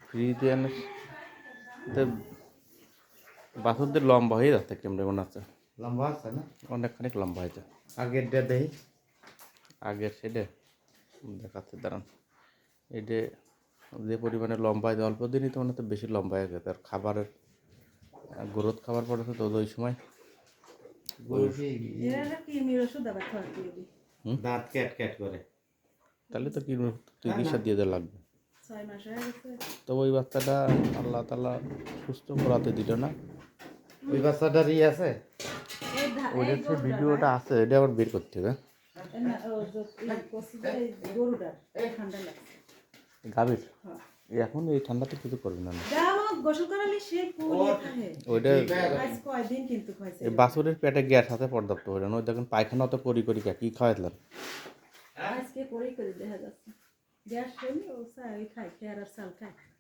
free দিয়ে বাছুরদের লম্বা হয়ে যাচ্ছে কেমন মনে হচ্ছে লম্বা আছে না অনেকখানি লম্বা হয়েছে আগের ডে দেই আগের সেটে দেখাচ্ছে দাঁড়ান এই যে পরিমাণে লম্বা হয়েছে অল্প দিনই তো মনে হচ্ছে বেশি লম্বা হয়ে গেছে আর খাবারের গ্রোথ খাবার পড়েছে তো ওই সময় দাঁত ক্যাট ক্যাট করে তাহলে তো কি চিকিৎসা দিয়ে দেওয়া লাগবে তো ওই বাচ্চাটা আল্লাহ তাআলা সুস্থ করাতে দিল না ওই বাচ্চাটার আছে ওইটার যে ভিডিওটা আছে এটা আবার বের করতে হবে গাভীর এখন এই ঠান্ডাতে কিছু করবে না ওইটা এই বাছুরের পেটে গ্যাস আছে পর্যাপ্ত হইল না ওই দেখেন পায়খানা তো করি করি কি খাওয়াইলাম আজকে করি দেখা যাচ্ছে গ্যাস হয়নি ও খায় খেয়ার আর চাল খায়